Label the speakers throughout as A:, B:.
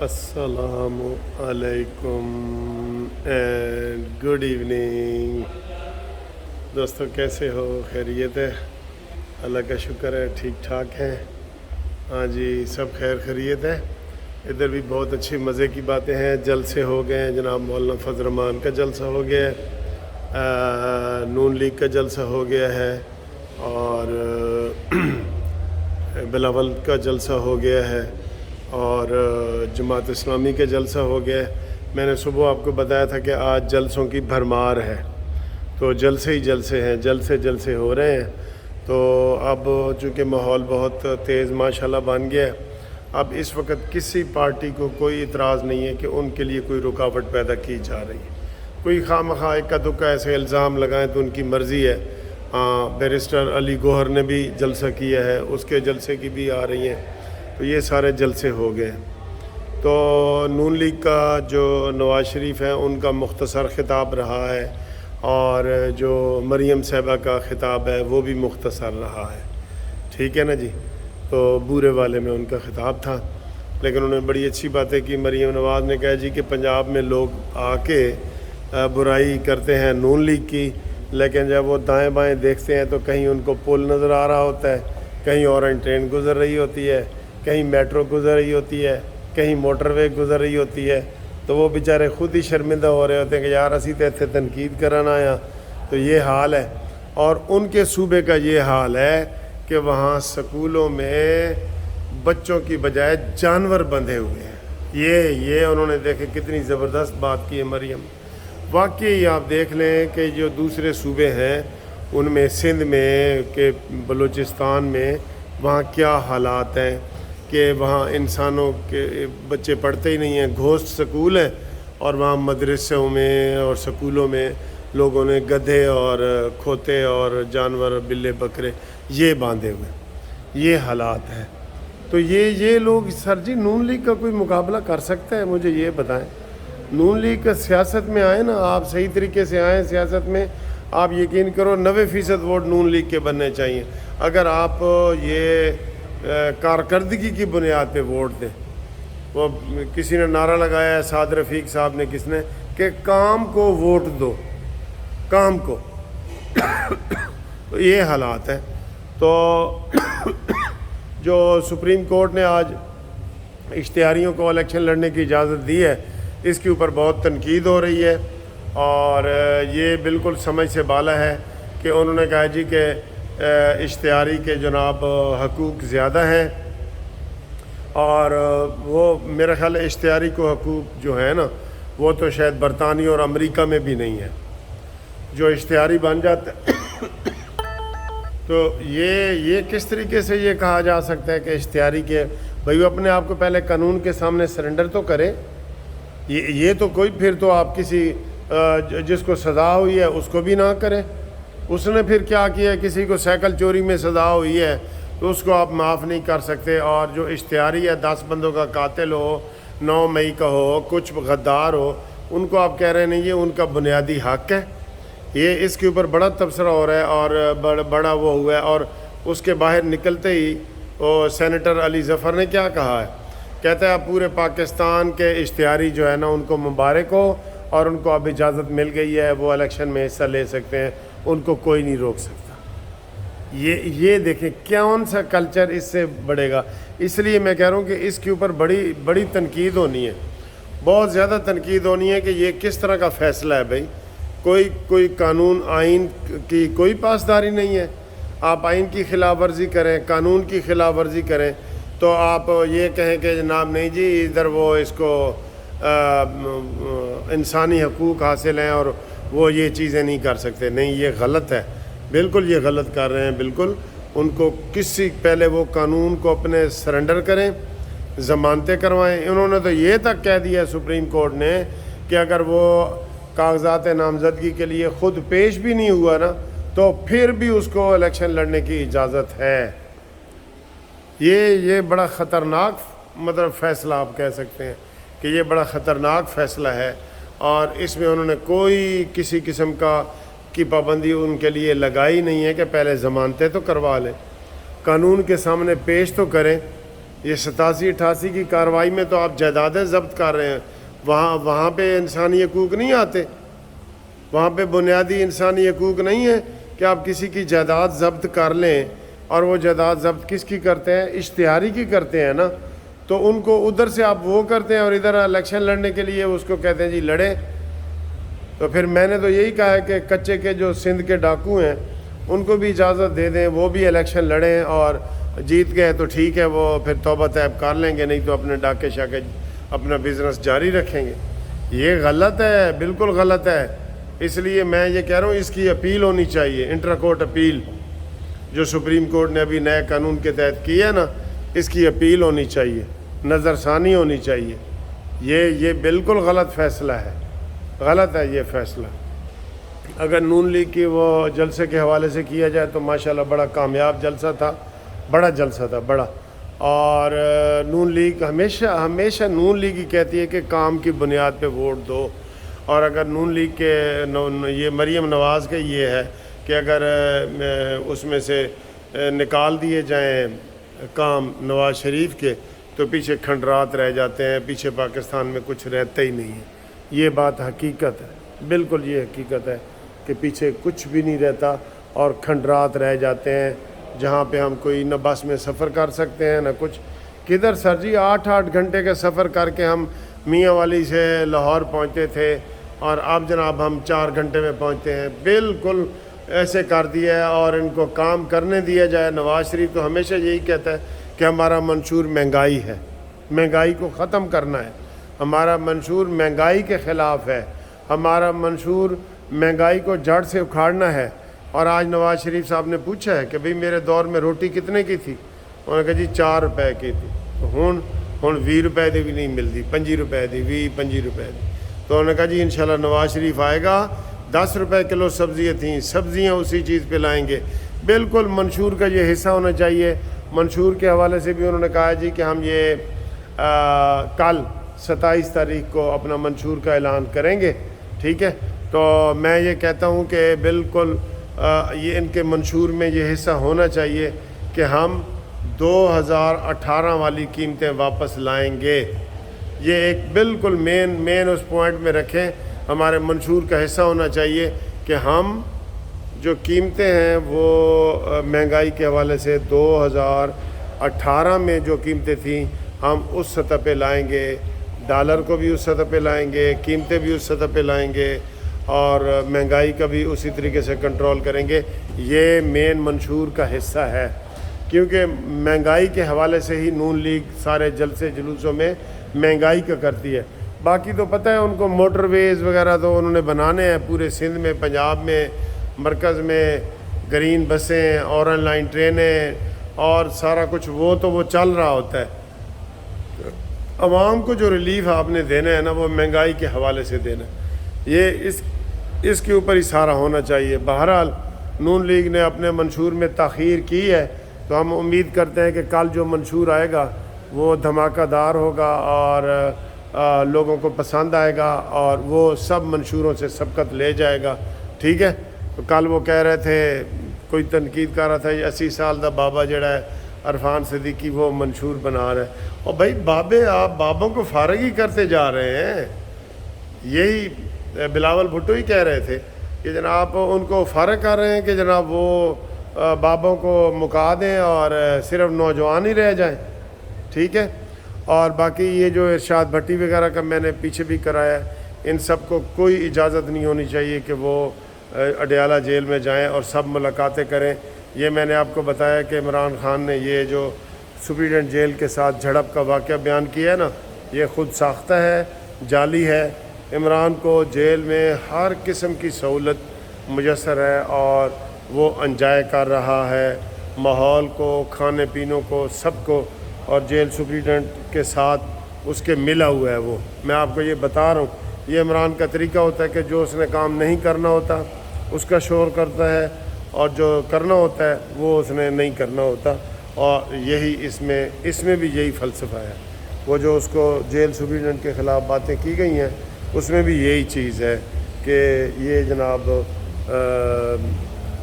A: السلام علیکم and good evening دوستو، کیسے ہو؟ خیریت ہے؟ اللہ کا شکر ہے، ٹھیک ٹھاک ہیں؟ ہاں جی، سب خیر خیریت ہے۔ ادھر بھی بہت اچھی مزے کی باتیں ہیں، جلسے ہو گئے ہیں۔ جناب مولانا فضل الرحمان کا جلسہ ہو گیا ہے، نون لیگ کا جلسہ ہو گیا ہے، اور بلاول کا جلسہ ہو گیا ہے، اور جماعت اسلامی کا جلسہ ہو گیا ہے۔ میں نے صبح آپ کو بتایا تھا کہ آج جلسوں کی بھرمار ہے، تو جلسے ہی جلسے ہیں، جلسے ہو رہے ہیں۔ تو اب چونکہ ماحول بہت تیز ماشاءاللہ بن گیا ہے، اب اس وقت کسی پارٹی کو کوئی اعتراض نہیں ہے کہ ان کے لیے کوئی رکاوٹ پیدا کی جا رہی ہے۔ کوئی خواہ مخواہ اکا دکا ایسے الزام لگائیں تو ان کی مرضی ہے۔ بیرسٹر علی گوہر نے بھی جلسہ کیا ہے، اس کے جلسے کی بھی آ رہی ہیں، تو یہ سارے جلسے ہو گئے۔ تو نون لیگ کا جو نواز شریف ہیں ان کا مختصر خطاب رہا ہے، اور جو مریم صاحبہ کا خطاب ہے وہ بھی مختصر رہا ہے، ٹھیک ہے نا جی۔ تو بورے والے میں ان کا خطاب تھا، لیکن انہوں نے بڑی اچھی باتیں کی۔ مریم نواز نے کہا جی کہ پنجاب میں لوگ آ کے برائی کرتے ہیں نون لیگ کی، لیکن جب وہ دائیں بائیں دیکھتے ہیں تو کہیں ان کو پل نظر آ رہا ہوتا ہے، کہیں اورنج ٹرین گزر رہی ہوتی ہے، کہیں میٹرو گزر رہی ہوتی ہے، کہیں موٹر وے گزر رہی ہوتی ہے، تو وہ بیچارے خود ہی شرمندہ ہو رہے ہوتے ہیں کہ یار اسی تو اتنے تنقید کرنا آیا۔ تو یہ حال ہے، اور ان کے صوبے کا یہ حال ہے کہ وہاں سکولوں میں بچوں کی بجائے جانور بندھے ہوئے ہیں۔ یہ انہوں نے دیکھے کتنی زبردست بات کی ہے مریم۔ واقعی آپ دیکھ لیں کہ جو دوسرے صوبے ہیں ان میں سندھ میں کہ بلوچستان میں وہاں کیا حالات ہیں کہ وہاں انسانوں کے بچے پڑھتے ہی نہیں ہیں، گھوسٹ سکول ہیں، اور وہاں مدرسوں میں اور سکولوں میں لوگوں نے گدھے اور کھوتے اور جانور بلے بکرے یہ باندھے ہوئے، یہ حالات ہیں۔ تو یہ لوگ سر جی نون لیگ کا کوئی مقابلہ کر سکتا ہے؟ مجھے یہ بتائیں۔ نون لیگ کا سیاست میں آئے نا، آپ صحیح طریقے سے آئیں سیاست میں، آپ یقین کرو 90% ووٹ نون لیگ کے بننے چاہیے۔ اگر آپ یہ کارکردگی کی بنیاد پہ ووٹ دیں، وہ کسی نے نعرہ لگایا ہے، سعد رفیق صاحب نے، کس نے، کہ کام کو ووٹ دو، کام کو۔ تو یہ حالات ہیں۔ تو جو سپریم کورٹ نے آج اشتہاریوں کو الیکشن لڑنے کی اجازت دی ہے، اس کے اوپر بہت تنقید ہو رہی ہے، اور یہ بالکل سمجھ سے بالا ہے کہ انہوں نے کہا جی کہ اشتہاری کے جناب حقوق زیادہ ہیں، اور وہ میرا خیال ہے اشتہاری کو حقوق جو ہے نا وہ تو شاید برطانیہ اور امریکہ میں بھی نہیں ہے۔ جو اشتہاری بن جاتا ہے تو یہ کس طریقے سے یہ کہا جا سکتا ہے کہ اشتہاری کے بھائی وہ اپنے آپ کو پہلے قانون کے سامنے سرنڈر تو کریں۔ یہ تو کوئی پھر تو آپ کسی جس کو سزا ہوئی ہے اس کو بھی نہ کریں۔ اس نے پھر کیا کیا ہے؟ کسی کو سائیکل چوری میں سزا ہوئی ہے تو اس کو آپ معاف نہیں کر سکتے، اور جو اشتہاری ہے 10 بندوں کا قاتل ہو، 9 مئی کا ہو، کچھ غدار ہو، ان کو آپ کہہ رہے ہیں یہ ان کا بنیادی حق ہے۔ یہ اس کے اوپر بڑا تبصرہ ہو رہا ہے، اور بڑا وہ ہوا ہے۔ اور اس کے باہر نکلتے ہی وہ سینیٹر علی ظفر نے کیا کہا ہے؟ کہتا ہے پورے پاکستان کے اشتہاری جو ہے نا ان کو مبارک ہو، اور ان کو اب اجازت مل گئی ہے، وہ الیکشن میں حصہ لے سکتے ہیں، ان کو کوئی نہیں روک سکتا۔ یہ دیکھیں کون سا کلچر اس سے بڑھے گا۔ اس لیے میں کہہ رہا ہوں کہ اس کے اوپر بڑی تنقید ہونی ہے، بہت زیادہ تنقید ہونی ہے کہ یہ کس طرح کا فیصلہ ہے۔ بھائی کوئی قانون آئین کی کوئی پاسداری نہیں ہے۔ آپ آئین کی خلاف ورزی کریں، قانون کی خلاف ورزی کریں، تو آپ یہ کہیں کہ جناب نہیں جی ادھر وہ اس کو انسانی حقوق حاصل ہیں اور وہ یہ چیزیں نہیں کر سکتے۔ نہیں، یہ غلط ہے، بالکل یہ غلط کر رہے ہیں۔ بالکل ان کو پہلے وہ قانون کو اپنے سرنڈر کریں، ضمانتیں کروائیں۔ انہوں نے تو یہ تک کہہ دیا ہے سپریم کورٹ نے کہ اگر وہ کاغذات نامزدگی کے لیے خود پیش بھی نہیں ہوا نا تو پھر بھی اس کو الیکشن لڑنے کی اجازت ہے۔ یہ بڑا خطرناک فیصلہ آپ کہہ سکتے ہیں کہ یہ بڑا خطرناک فیصلہ ہے، اور اس میں انہوں نے کوئی کسی قسم کی پابندی ان کے لیے لگائی نہیں ہے کہ پہلے ضمانتیں تو کروا لیں، قانون کے سامنے پیش تو کریں۔ یہ 87-88 کی کارروائی میں تو آپ جائیدادیں ضبط کر رہے ہیں، وہاں پہ انسانی حقوق نہیں آتے، وہاں پہ بنیادی انسانی حقوق نہیں ہے کہ آپ کسی کی جائیداد ضبط کر لیں، اور وہ جائیداد ضبط کس کی کرتے ہیں؟ اشتہاری کی کرتے ہیں نا، تو ان کو ادھر سے آپ وہ کرتے ہیں اور ادھر الیکشن لڑنے کے لیے اس کو کہتے ہیں جی لڑے۔ تو پھر میں نے تو یہی کہا ہے کہ کچے کے جو سندھ کے ڈاکو ہیں ان کو بھی اجازت دے دیں، وہ بھی الیکشن لڑیں، اور جیت گئے تو ٹھیک ہے، وہ پھر توبہ طیب کر لیں گے، نہیں تو اپنے ڈاکے شاکے اپنا بزنس جاری رکھیں گے۔ یہ غلط ہے، بالکل غلط ہے۔ اس لیے میں یہ کہہ رہا ہوں اس کی اپیل ہونی چاہیے، انٹرا کورٹ اپیل جو سپریم کورٹ نے ابھی نئے قانون کے تحت کی ہے نا، اس کی اپیل ہونی چاہیے، نظر ثانی ہونی چاہیے۔ یہ بالکل غلط فیصلہ ہے، غلط ہے یہ فیصلہ۔ اگر نون لیگ کی وہ جلسے کے حوالے سے کیا جائے تو ماشاءاللہ بڑا کامیاب جلسہ تھا، بڑا جلسہ تھا، بڑا۔ اور نون لیگ ہمیشہ نون لیگ ہی کہتی ہے کہ کام کی بنیاد پہ ووٹ دو، اور اگر نون لیگ کے یہ مریم نواز کا یہ ہے کہ اگر اس میں سے نکال دیے جائیں کام نواز شریف کے تو پیچھے کھنڈرات رہ جاتے ہیں، پیچھے پاکستان میں کچھ رہتا ہی نہیں ہے۔ یہ بات حقیقت ہے، بالکل یہ حقیقت ہے کہ پیچھے کچھ بھی نہیں رہتا اور کھنڈرات رہ جاتے ہیں، جہاں پہ ہم کوئی نہ بس میں سفر کر سکتے ہیں نہ کچھ۔ کدھر سر جی 8 گھنٹے کا سفر کر کے ہم میاں والی سے لاہور پہنچتے تھے، اور اب جناب ہم 4 گھنٹے میں پہنچتے ہیں۔ بالکل ایسے کر دیا ہے، اور ان کو کام کرنے دیا جائے۔ نواز شریف تو ہمیشہ یہی کہتا ہے کہ ہمارا منشور مہنگائی ہے، مہنگائی کو ختم کرنا ہے، ہمارا منشور مہنگائی کے خلاف ہے، ہمارا منشور مہنگائی کو جڑ سے اکھاڑنا ہے۔ اور آج نواز شریف صاحب نے پوچھا ہے کہ بھئی میرے دور میں روٹی کتنے کی تھی؟ انہوں نے کہا جی 4 روپے کی تھی، تو ہن 20 روپے دی بھی نہیں ملتی، 25 روپے دی، 25 روپے دی۔ تو انہوں نے کہا جی انشاءاللہ نواز شریف آئے گا، 10 روپے کلو سبزیاں تھیں، سبزیاں اسی چیز پہ لائیں گے۔ بالکل منشور کا یہ حصہ ہونا چاہیے۔ منشور کے حوالے سے بھی انہوں نے کہا جی کہ ہم یہ کل 27 تاریخ کو اپنا منشور کا اعلان کریں گے، ٹھیک ہے۔ تو میں یہ کہتا ہوں کہ بالکل یہ ان کے منشور میں یہ حصہ ہونا چاہیے کہ ہم 2018 والی قیمتیں واپس لائیں گے۔ یہ ایک بالکل مین اس پوائنٹ میں رکھیں، ہمارے منشور کا حصہ ہونا چاہیے کہ ہم جو قیمتیں ہیں وہ مہنگائی کے حوالے سے 2018 میں جو قیمتیں تھیں ہم اس سطح پہ لائیں گے، ڈالر کو بھی اس سطح پہ لائیں گے، قیمتیں بھی اس سطح پہ لائیں گے، اور مہنگائی کا بھی اسی طریقے سے کنٹرول کریں گے۔ یہ مین منشور کا حصہ ہے، کیونکہ مہنگائی کے حوالے سے ہی نون لیگ سارے جلسے جلوسوں میں مہنگائی کا کرتی ہے۔ باقی تو پتہ ہے ان کو موٹر ویز وغیرہ تو انہوں نے بنانے ہیں پورے سندھ میں، پنجاب میں، مرکز میں، گرین بسیں، اورنگ لائن ٹرینیں اور سارا کچھ، وہ تو وہ چل رہا ہوتا ہے۔ عوام کو جو ریلیف آپ نے دینا ہے نا وہ مہنگائی کے حوالے سے دینا ہے، یہ اس کے اوپر ہی سارا ہونا چاہیے۔ بہرحال نون لیگ نے اپنے منشور میں تاخیر کی ہے، تو ہم امید کرتے ہیں کہ کل جو منشور آئے گا وہ دھماکہ دار ہوگا اور لوگوں کو پسند آئے گا، اور وہ سب منشوروں سے سبقت لے جائے گا، ٹھیک ہے۔ تو کل وہ کہہ رہے تھے، کوئی تنقید کر رہا تھا، یہ 80 سال دا بابا جڑا ہے عرفان صدیقی وہ منشور بنا رہا ہے۔ اور بھائی بابے، آپ بابوں کو فارغ ہی کرتے جا رہے ہیں۔ یہی بلاول بھٹو ہی کہہ رہے تھے کہ جناب ان کو فارغ کر رہے ہیں کہ جناب وہ بابوں کو مکا دیں اور صرف نوجوان ہی رہ جائیں، ٹھیک ہے۔ اور باقی یہ جو ارشاد بھٹی وغیرہ کا میں نے پیچھے بھی کرایا ہے، ان سب کو کوئی اجازت نہیں ہونی چاہیے کہ وہ اڈیالہ جیل میں جائیں اور سب ملاقاتیں کریں۔ یہ میں نے آپ کو بتایا کہ عمران خان نے یہ جو سپرنٹینڈنٹ جیل کے ساتھ جھڑپ کا واقعہ بیان کیا ہے نا، یہ خود ساختہ ہے، جعلی ہے۔ عمران کو جیل میں ہر قسم کی سہولت میسر ہے اور وہ انجوائے کر رہا ہے، ماحول کو، کھانے پینوں کو، سب کو، اور جیل سپرنٹینڈنٹ کے ساتھ اس کے ملا ہوا ہے۔ وہ میں آپ کو یہ بتا رہا ہوں، یہ عمران کا طریقہ ہوتا ہے کہ جو اس نے کام نہیں کرنا ہوتا اس کا شور کرتا ہے، اور جو کرنا ہوتا ہے وہ اس نے نہیں کرنا ہوتا، اور یہی اس میں بھی یہی فلسفہ ہے۔ وہ جو اس کو جیل سپرنٹینڈنٹ کے خلاف باتیں کی گئی ہیں اس میں بھی یہی چیز ہے کہ یہ جناب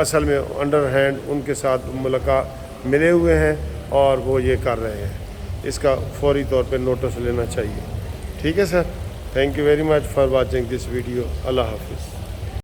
A: اصل میں انڈر ہینڈ ان کے ساتھ ملاقات ملے ہوئے ہیں اور وہ یہ کر رہے ہیں۔ اس کا فوری طور پہ نوٹس لینا چاہیے. ٹھیک ہے sir. Thank you very much for watching this video. اللہ حافظ.